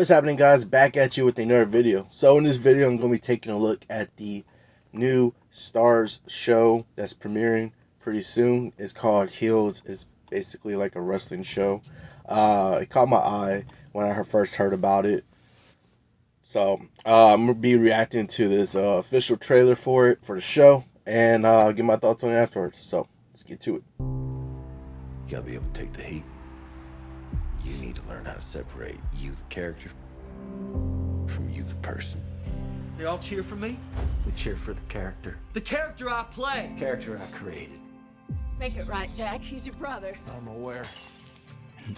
What's happening, guys? Back at you with another video. So in this video, I'm going to be taking a look at the new STARZ show that's premiering pretty soon. It's called Heels. It's basically like a wrestling show. It caught my eye when I first heard about it. So I'm going to be reacting to this official trailer for the show, and get my thoughts on it afterwards. So let's get to it. You gotta be able to take the heat. You need to learn how to separate you, the character, from you, the person. They all cheer for me? We cheer for the character. The character I play! The character I created. Make it right, Jack. He's your brother. I'm aware. And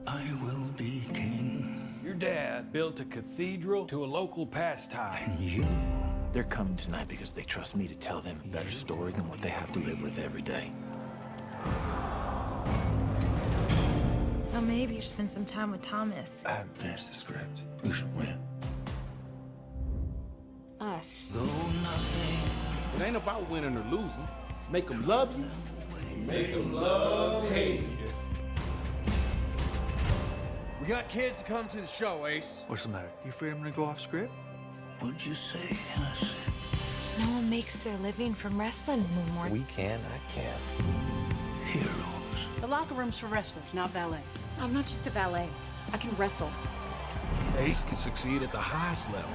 I will be king. Your dad built a cathedral to a local pastime. And you, They're coming tonight because they trust me to tell them a better story than what they have to live with every day. Well, maybe you should spend some time with Thomas. I haven't finished the script. Who should win? Us. though nothing It ain't about winning or losing. Make them love you. Make them love hate you. We got kids to come to the show, Ace. What's the matter? You afraid I'm gonna go off script? would you say? I said, No one makes their living from wrestling anymore. We can, I can. heroes. The locker room's for wrestlers, not valets. I'm not just a valet. I can wrestle. Ace can succeed at the highest level.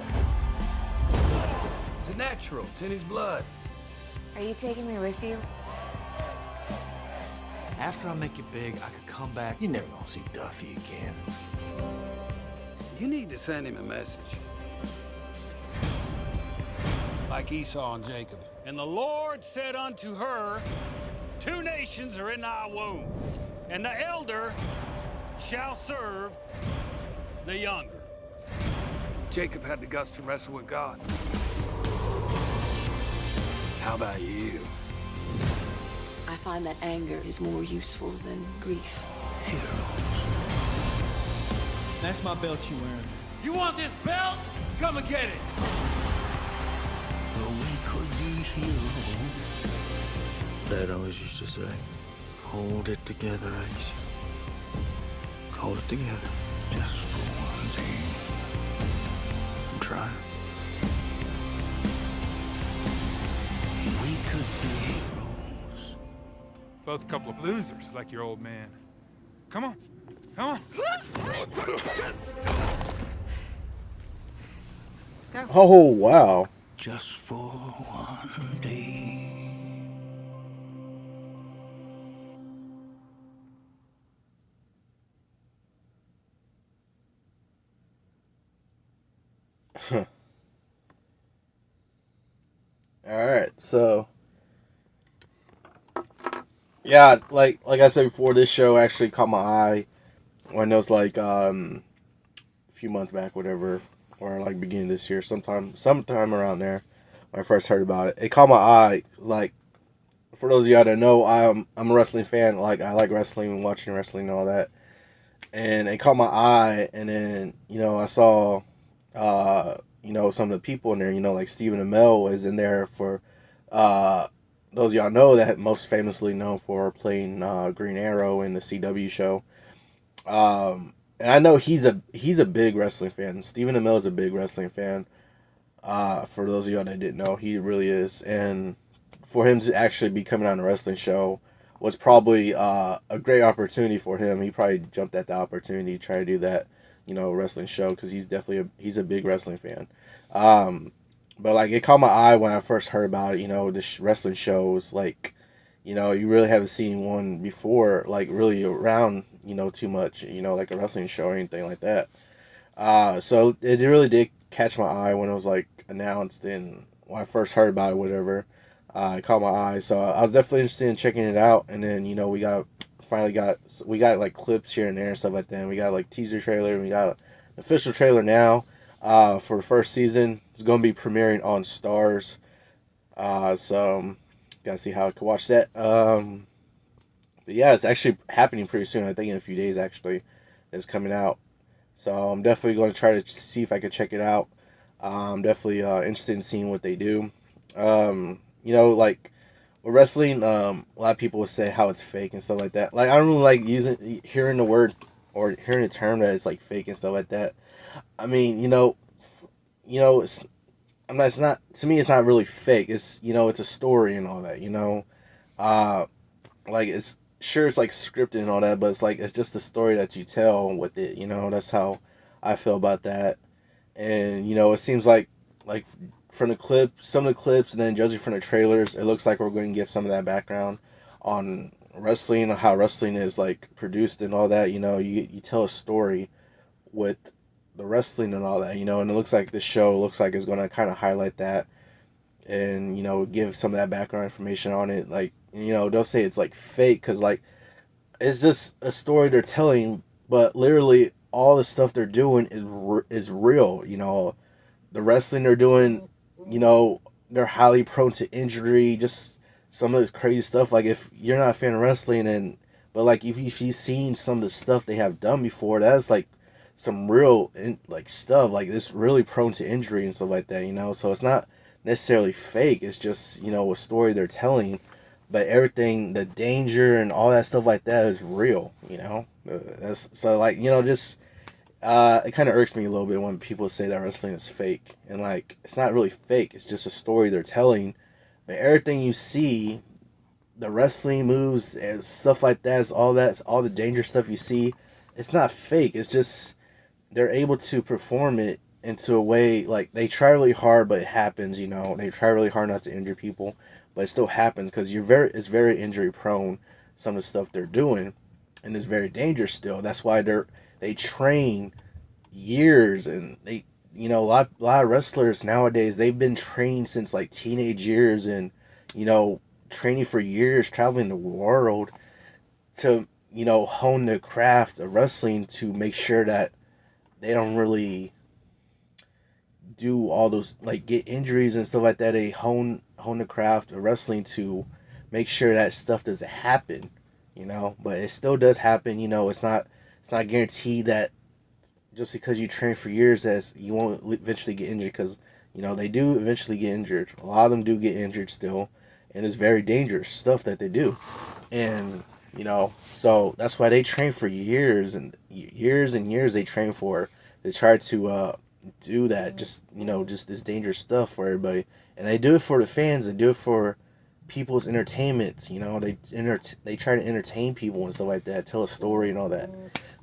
It's a natural. It's in his blood. Are you taking me with you? After I make it big, I could come back. You're never gonna see Duffy again. You need to send him a message. Like Esau and Jacob. And the Lord said unto her, 2 nations are in thy womb, and the elder shall serve the younger. Jacob had the guts to wrestle with God. How about you? I find that anger is more useful than grief. That's my belt you wearing. You want this belt? Come and get it. Though we could be heroes. Dad always used to say, hold it together, Ace. Hold it together. Just for one day. I'm trying. We could be heroes. Both a couple of losers like your old man. Come on. Come on. Let's go. Oh, wow. Just for one day. Alright, so yeah, like I said before, this show actually caught my eye when it was like a few months back, whatever, or like beginning of this year, sometime around there when I first heard about it. It caught my eye. Like, for those of y'all that know, I'm a wrestling fan. Like, I like wrestling and watching wrestling and all that. And it caught my eye, and then, you know, I saw you know, some of the people in there, you know, like Stephen Amell is in there for, those of y'all know that most famously known for playing Green Arrow in the CW show. And I know he's a big wrestling fan. Stephen Amell is a big wrestling fan. For those of y'all that didn't know, he really is. And for him to actually be coming on a wrestling show was probably a great opportunity for him. He probably jumped at the opportunity to try to do that, you know, wrestling show, because he's definitely he's a big wrestling fan. But like, it caught my eye when I first heard about it. You know, this wrestling shows, like, you know, you really haven't seen one before, like, really around, you know, too much, you know, like a wrestling show or anything like that. So it really did catch my eye when it was like announced, and when I first heard about it, whatever. It caught my eye, so I was definitely interested in checking it out. And then, you know, we got like clips here and there and stuff like that. And we got like teaser trailer, and we got an official trailer now for the first season. It's going to be premiering on STARZ, so gotta see how I can watch that. But yeah, it's actually happening pretty soon. I think in a few days actually it's coming out, so I'm definitely going to try to see if I can check it out. I'm definitely interested in seeing what they do. You know, like with wrestling, a lot of people would say how it's fake and stuff like that. Like, I don't really like hearing the word or hearing a term that is like fake and stuff like that. I mean, it's I'm not. It's not to me. It's not really fake. It's it's a story and all that. Uh, like it's sure it's like scripted and all that, but it's like it's just the story that you tell with it. That's how I feel about that. And it seems like from the some of the clips, and then judging from the trailers, it looks like we're going to get some of that background on wrestling, how wrestling is like produced and all that. You tell a story with the wrestling and all that. And it looks like this show looks like it's going to kind of highlight that, and give some of that background information on it. Like don't say it's like fake, because like it's just a story they're telling, but literally all the stuff they're doing is real. The wrestling they're doing, they're highly prone to injury. Just some of this crazy stuff. Like if you're not a fan of wrestling, but like if you've seen some of the stuff they have done before, that's like some real like stuff. Like this really prone to injury and stuff like that. So it's not necessarily fake. It's just a story they're telling, but everything, the danger and all that stuff like that is real. That's so like just. It kind of irks me a little bit when people say that wrestling is fake, and like it's not really fake. It's just a story they're telling. But everything you see, the wrestling moves and stuff like that, all the dangerous stuff you see, it's not fake. It's just they're able to perform it into a way like they try really hard, but it happens. They try really hard not to injure people, but it still happens because it's very injury prone. Some of the stuff they're doing, and it's very dangerous still. That's why they train years, and they a lot of wrestlers nowadays, they've been training since like teenage years, and training for years, traveling the world to hone their craft of wrestling, to make sure that they don't really do all those like get injuries and stuff like that. They hone the craft of wrestling to make sure that stuff doesn't happen, but it still does happen. It's not guaranteed that just because you train for years as you won't eventually get injured, because they do eventually get injured. A lot of them do get injured still, and it's very dangerous stuff that they do. And so that's why they train for years and years and years. They train for, they try to do that, just just this dangerous stuff for everybody, and they do it for the fans. They do it for people's entertainment. They try to entertain people and stuff like that, tell a story and all that.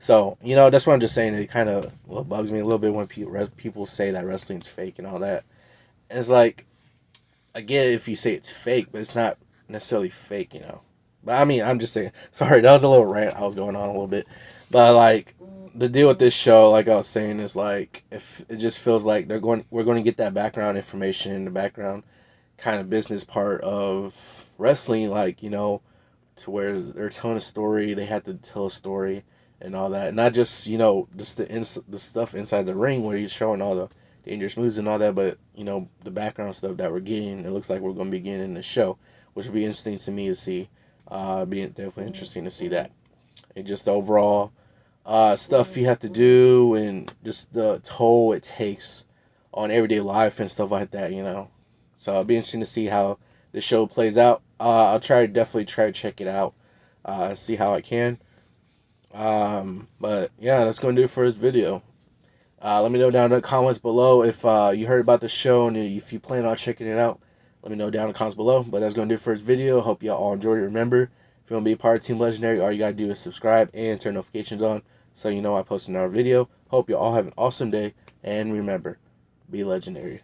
So that's what I'm just saying. It kind of bugs me a little bit when people say that wrestling's fake and all that. And it's like, I get it if you say it's fake, but it's not necessarily fake. But I mean, I'm just saying. Sorry, that was a little rant I was going on a little bit. But like the deal with this show, like I was saying, is like if it just feels like we're going to get that background information, the background kind of business part of wrestling, like to where they're telling a story, they have to tell a story and all that, not just just the stuff inside the ring where he's showing all the dangerous moves and all that, but the background stuff that we're getting. It looks like we're going to be getting in the show, which will be interesting to me to see. Be definitely interesting to see that, and just the overall stuff you have to do, and just the toll it takes on everyday life and stuff like that. So it'll be interesting to see how the show plays out. I'll definitely try to check it out, see how I can. But yeah, that's going to do it for this video. Let me know down in the comments below if you heard about the show, and if you plan on checking it out. Let me know down in the comments below. But that's going to do it for this video. Hope y'all all enjoyed it. Remember, if you want to be a part of Team Legendary, all you got to do is subscribe and turn notifications on so you know I post another video. Hope you all have an awesome day, and remember, be legendary.